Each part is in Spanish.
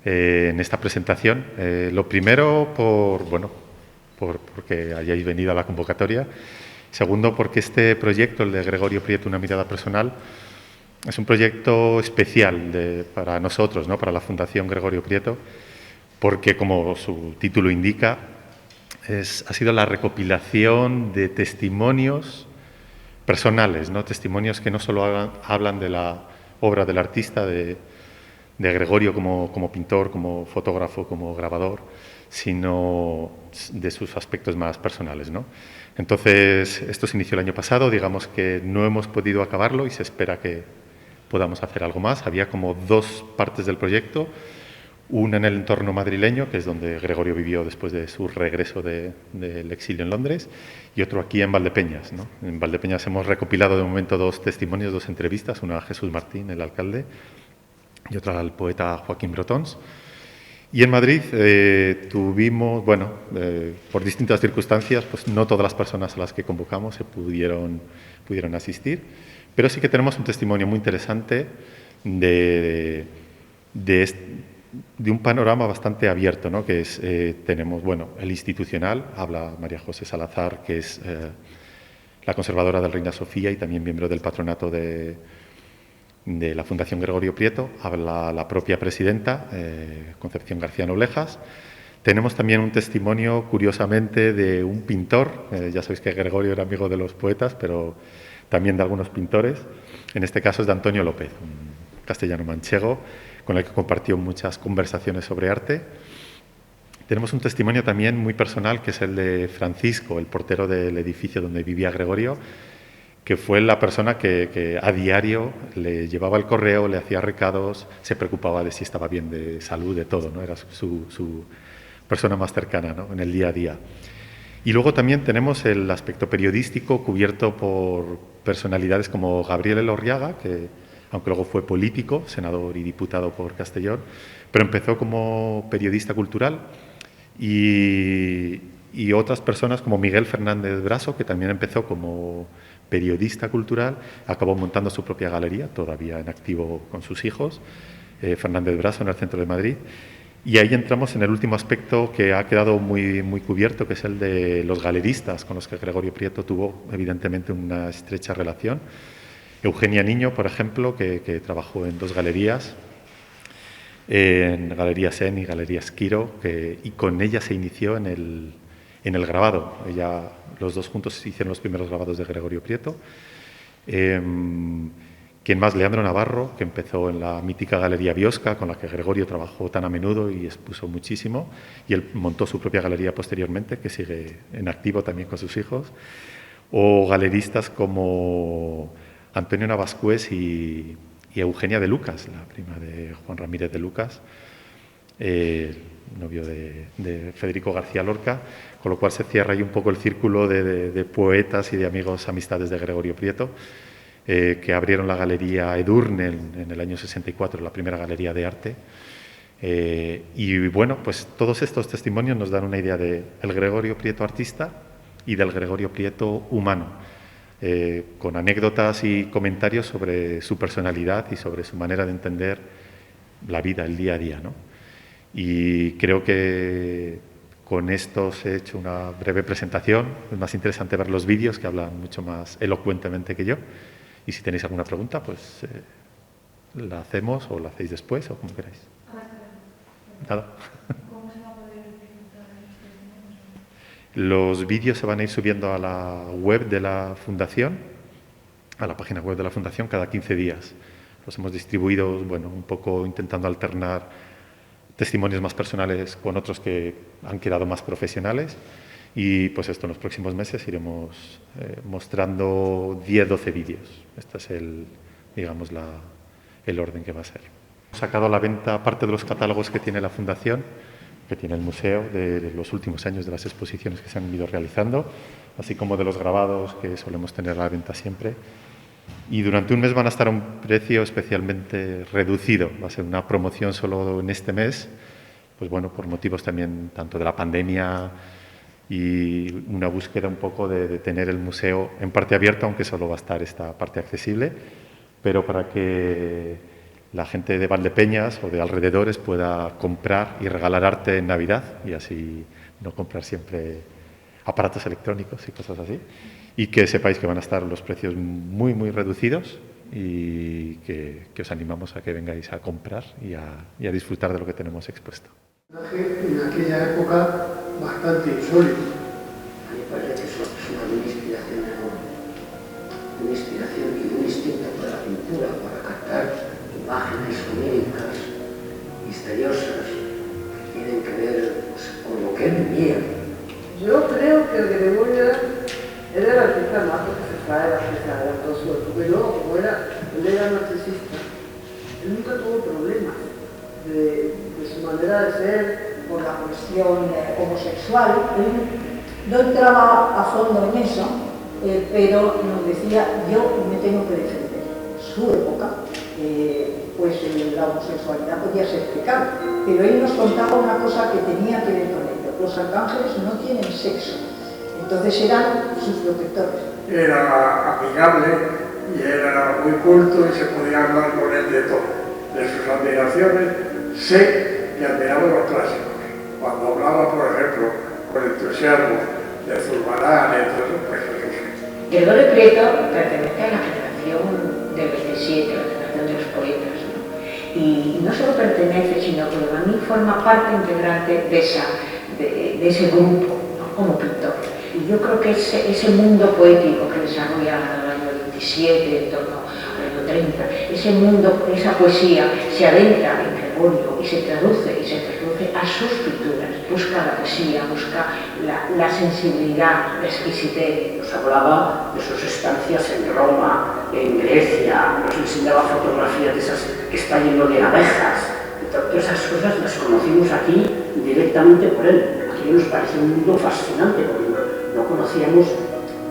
en esta presentación. Lo primero, porque hayáis venido a la convocatoria. Segundo, porque este proyecto, el de Gregorio Prieto, una mirada personal, es un proyecto especial para nosotros, ¿no? Para la Fundación Gregorio Prieto, porque, como su título indica, ha sido la recopilación de testimonios personales, ¿no? Testimonios que no solo hablan de la obra del artista, de Gregorio como pintor, como fotógrafo, como grabador, sino de sus aspectos más personales, ¿no? Entonces, esto se inició el año pasado, digamos que no hemos podido acabarlo y se espera que podamos hacer algo más. Había como dos partes del proyecto, una en el entorno madrileño, que es donde Gregorio vivió después de su regreso del exilio en Londres, y otro aquí en Valdepeñas, ¿no? En Valdepeñas hemos recopilado de momento dos testimonios, dos entrevistas, una a Jesús Martín, el alcalde, y otra al poeta Joaquín Brotons. Y en Madrid tuvimos, por distintas circunstancias, pues no todas las personas a las que convocamos se pudieron asistir, pero sí que tenemos un testimonio muy interesante de un panorama bastante abierto, ¿no? Que es, tenemos, el institucional, habla María José Salazar, que es la conservadora del Reina Sofía y también miembro del patronato de la Fundación Gregorio Prieto, habla la propia presidenta, Concepción García Noblejas. Tenemos también un testimonio, curiosamente, de un pintor, ya sabéis que Gregorio era amigo de los poetas, pero también de algunos pintores, en este caso es de Antonio López, un castellano manchego, con el que compartió muchas conversaciones sobre arte. Tenemos un testimonio también muy personal, que es el de Francisco, el portero del edificio donde vivía Gregorio, que fue la persona que a diario le llevaba el correo, le hacía recados, se preocupaba de si estaba bien de salud, de todo, ¿no? Era su persona más cercana, ¿no? En el día a día. Y luego también tenemos el aspecto periodístico cubierto por personalidades como Gabriel Elorriaga, que aunque luego fue político, senador y diputado por Castellón, pero empezó como periodista cultural, y otras personas como Miguel Fernández Braso, que también empezó como periodista cultural, acabó montando su propia galería, todavía en activo con sus hijos, Fernández Braso, en el centro de Madrid. Y ahí entramos en el último aspecto que ha quedado muy, muy cubierto, que es el de los galeristas, con los que Gregorio Prieto tuvo evidentemente una estrecha relación. Eugenia Niño, por ejemplo, que trabajó en dos galerías, en Galería Sen y Galería Esquiro, y con ella se inició en el grabado. Los dos juntos hicieron los primeros grabados de Gregorio Prieto. ¿Quién más? Leandro Navarro, que empezó en la mítica Galería Biosca, con la que Gregorio trabajó tan a menudo y expuso muchísimo, y él montó su propia galería posteriormente, que sigue en activo también con sus hijos. O galeristas como Antonio Navascués y Eugenia de Lucas, la prima de Juan Ramírez de Lucas, novio de Federico García Lorca, con lo cual se cierra ahí un poco el círculo de poetas y de amigos, amistades de Gregorio Prieto, que abrieron la Galería Edurne en el año 64, la primera galería de arte. Y bueno, pues todos estos testimonios nos dan una idea del Gregorio Prieto artista y del Gregorio Prieto humano, con anécdotas y comentarios sobre su personalidad y sobre su manera de entender la vida, el día a día, ¿no? Y creo que con esto os he hecho una breve presentación. Es más interesante ver los vídeos, que hablan mucho más elocuentemente que yo. Y si tenéis alguna pregunta, pues la hacemos o la hacéis después o como queráis. Nada. ¿Cómo se va a poder disfrutar de los testimonios? Los vídeos se van a ir subiendo a la web de la Fundación, a la página web de la Fundación, cada 15 días. Los hemos distribuido, un poco intentando alternar testimonios más personales con otros que han quedado más profesionales. Y pues esto, en los próximos meses iremos mostrando 10-12 vídeos. Este es el orden que va a ser. Hemos sacado a la venta parte de los catálogos que tiene la Fundación, que tiene el museo, de los últimos años de las exposiciones que se han ido realizando, así como de los grabados que solemos tener a la venta siempre. Y durante un mes van a estar a un precio especialmente reducido. Va a ser una promoción solo en este mes, pues por motivos también tanto de la pandemia y una búsqueda un poco de tener el museo en parte abierto, aunque solo va a estar esta parte accesible, pero para que la gente de Valdepeñas o de alrededores pueda comprar y regalar arte en Navidad y así no comprar siempre aparatos electrónicos y cosas así. Y que sepáis que van a estar los precios muy, muy reducidos y que os animamos a que vengáis a comprar y a disfrutar de lo que tenemos expuesto. En aquella época bastante insólito. A mí me parece que eso es una inspiración enorme, una inspiración y un instinto para la pintura, para captar imágenes oníricas, misteriosas, que tienen que ver pues, con lo que él vivía. Yo creo que el Gregorio era el artista más profesional de la fiesta de todo su época, y luego, como él era narcisista, él nunca tuvo problemas de su manera de ser. Por la cuestión homosexual, él no entraba a fondo en eso, pero nos decía, yo me tengo que defender. Su época, pues la homosexualidad podía ser pecado, pero él nos contaba una cosa que tenía que ver con ello. Los arcángeles no tienen sexo, entonces eran sus protectores. Era amigable y era muy culto y se podía hablar con él de todo. De sus admiraciones, sé que admiraba los clásicos. Cuando hablaba, por ejemplo, con entusiasmo de Zurbarán, pues eso. Gregorio Prieto pertenece a la generación del 27, la generación de los poetas, ¿no? Y no solo pertenece, sino que a mí forma parte integrante de ese grupo, ¿no? Como pintor. Y yo creo que ese mundo poético que desarrolla en el año 27, en torno al año 30, ese mundo, esa poesía se adentra en Gregorio y se traduce a sus pinturas, busca la poesía, busca la sensibilidad, la exquisitez. Nos hablaba de sus estancias en Roma, en Grecia, nos enseñaba fotografías de esas que está lleno de abejas. Todas esas cosas las conocimos aquí directamente por él. Aquí nos parece un mundo fascinante porque no conocíamos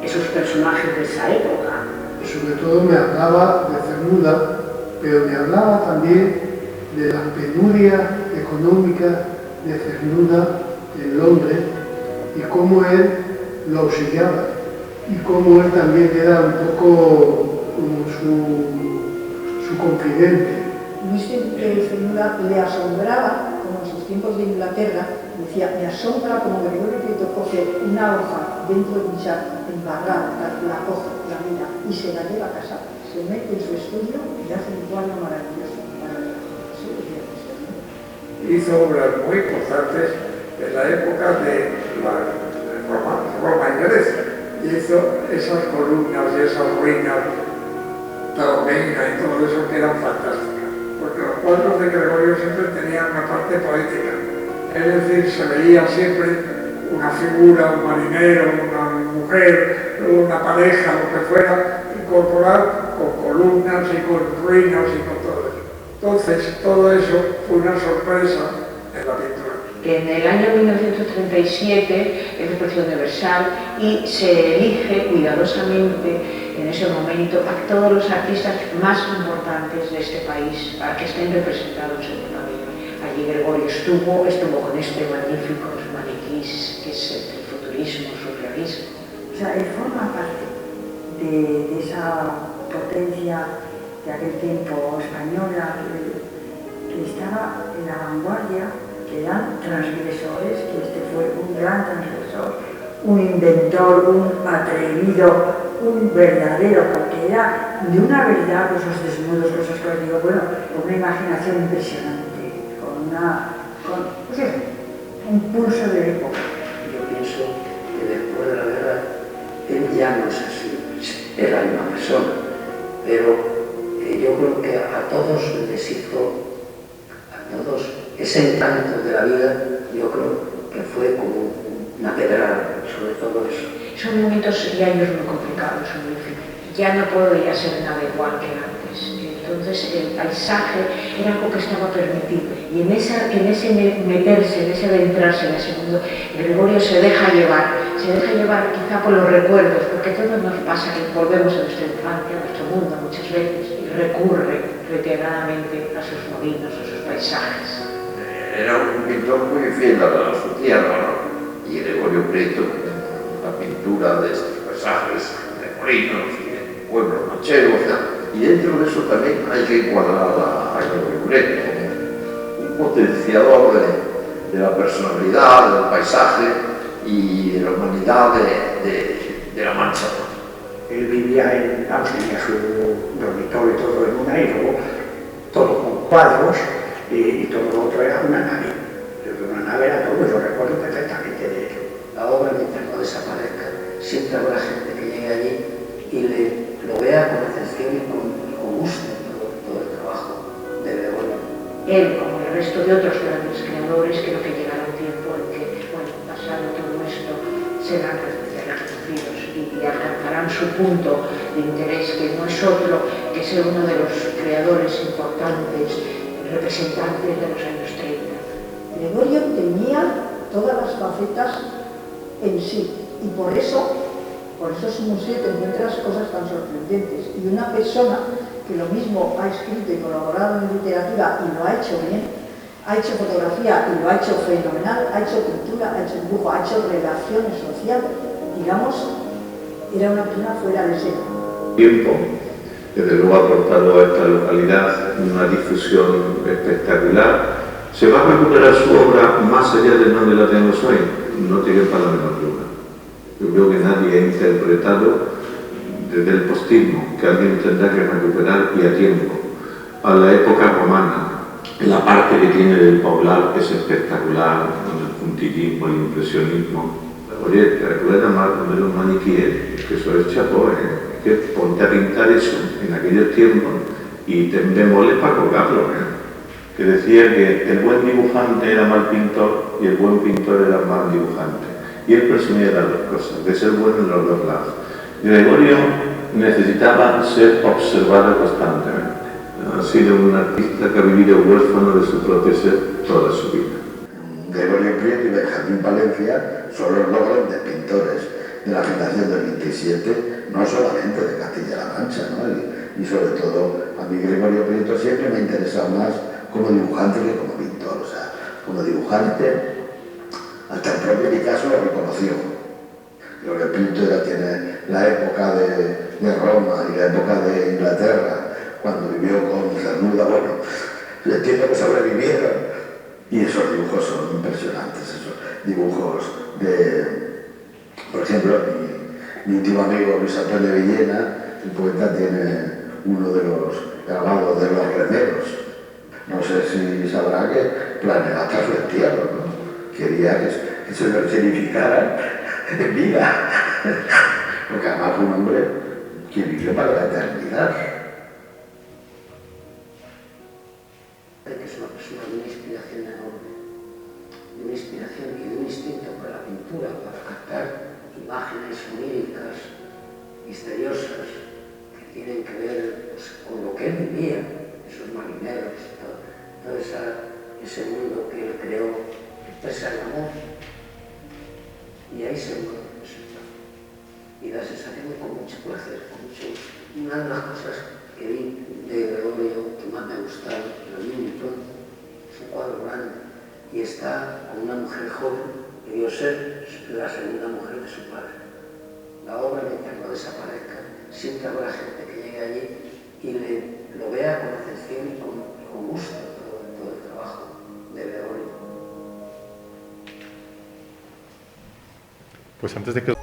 esos personajes de esa época. Y sobre todo me hablaba de Cernuda, pero me hablaba también de la penuria económica de Cernuda en Londres y cómo él lo auxiliaba y cómo él también era un poco como su confidente. Luis Cernuda le asombraba, como en sus tiempos de Inglaterra, decía, me asombra como Gregorio Prieto coge una hoja dentro de un saco, embarrada, la coge, la mira y se la lleva a casa, se mete en su estudio y hace un cuadro maravilloso. Hizo obras muy importantes en la época de Roma y Grecia. Hizo esas columnas y esas ruinas, Taormina y todo eso que eran fantásticas. Porque los cuadros de Gregorio siempre tenían una parte poética. Es decir, se veía siempre una figura, un marinero, una mujer, una pareja, lo que fuera, incorporar con columnas y con ruinas y con todo eso. Entonces, todo eso fue una sorpresa en la pintura. En el año 1937 es de precio universal y se elige cuidadosamente en ese momento a todos los artistas más importantes de este país para que estén representados en el pabellón. Allí Gregorio estuvo con este magníficos maniquís que es el futurismo, el surrealismo. O sea, él forma parte de esa potencia de aquel tiempo española que estaba en la vanguardia, que eran transgresores, que este fue un gran transgresor, un inventor, un atrevido, un verdadero, porque era de una verdad, pues los desnudos, los cosas, digo, bueno, con una imaginación impresionante, con pues eso, un pulso de época. Yo pienso que después de la guerra él ya no es así, es la misma persona, pero yo creo que a todos les hizo, a todos, ese encanto de la vida, yo creo que fue como una pedrada sobre todo eso. Son momentos y años muy complicados, muy difíciles. Ya no podía ser nada igual que antes. Entonces el paisaje era algo que estaba permitido. Y en ese meterse, en ese adentrarse en ese mundo, Gregorio se deja llevar quizá por los recuerdos, porque a todos nos pasa que volvemos a nuestra infancia, a nuestro mundo muchas veces, y recurre reiteradamente a sus molinos, a sus paisajes. Era un pintor muy fiel a su tierra, ¿no? Y Gregorio Prieto, la pintura de estos paisajes, de molinos y de pueblos mancheros, ¿no? Y dentro de eso también hay que encuadrar a Gregorio Prieto como un potenciador de la personalidad, del paisaje y de la humanidad de la Mancha. Él vivía tenía su dormitorio y todo en una, y luego todo con cuadros, y todo lo otro era una nave. Una nave era todo, yo recuerdo perfectamente de ello. La obra, mientras no desaparezca, siempre habrá gente que llegue allí y lo vea con atención y con gusto todo el trabajo de Gregorio. Él, como el resto de otros grandes creadores, creo que llegará un tiempo en que, bueno, pasado todo esto, serán reconocidos y alcanzarán su punto de interés, que no es otro que ser uno de los creadores importantes, representantes de los años 30. Gregorio tenía todas las facetas en sí, y por eso su museo te encuentras cosas tan sorprendentes. Y una persona que lo mismo ha escrito y colaborado en literatura y lo ha hecho bien, ha hecho fotografía y lo ha hecho fenomenal, ha hecho pintura, ha hecho dibujo, ha hecho relaciones sociales, digamos, era una persona fuera de serie. Tiempo, desde luego ha aportado a esta localidad una difusión espectacular. Se va a recuperar su obra más allá de donde la tenemos hoy, no tiene para la menor duda. Yo creo que nadie ha interpretado desde el postismo, que alguien tendrá que recuperar y a tiempo, a la época romana. La parte que tiene del poblar es espectacular, con el puntillismo, el impresionismo. Oye, recuerda más de los maniquíes, que eso es chapó, es que ponte a pintar eso en aquellos tiempos y te mole para colgarlo. Que decía que el buen dibujante era mal pintor y el buen pintor era mal dibujante. Y él presumía las dos cosas, de ser bueno en los dos lados. Gregorio necesitaba ser observado constantemente. Ha sido un artista que ha vivido huérfano de su propio ser toda su vida. Gregorio Prieto y Benjamín Palencia son los dos grandes pintores de la generación del 27, no solamente de Castilla-La Mancha, ¿no? Y sobre todo, a mí Gregorio Prieto siempre me ha interesado más como dibujante que como pintor. O sea, como dibujante, hasta el propio Picasso lo reconoció. Gregorio Prieto ya tiene la época de Roma y la época de Inglaterra, cuando vivió con Cernuda. Bueno, entiendo que sobrevivieron. Y esos dibujos son impresionantes, esos dibujos de, por ejemplo, mi íntimo amigo Luis Antonio Villena, el poeta, tiene uno de los grabados de los remeros. No sé si sabrá que planeó hasta su entierro, ¿no? Quería que se lo escenificaran en vida, porque además fue un hombre que vivió para la eternidad. Que es una persona de una inspiración enorme, de una inspiración y de un instinto por la pintura, para captar imágenes oníricas, misteriosas, que tienen que ver pues, con lo que él vivía, esos marineros, todo ese mundo que él creó, expresa el amor, y ahí se mueve el resultado. Y da sensación con mucho placer, con mucho... Una de las cosas que vi de Gregorio que más me ha gustado, lo vi un montón, es un cuadro grande, y está con una mujer joven, que debió ser la segunda mujer de su padre. La obra, mientras no desaparezca, siempre habrá gente que llegue allí y lo vea con atención y con gusto todo el trabajo de Gregorio. Pues antes de que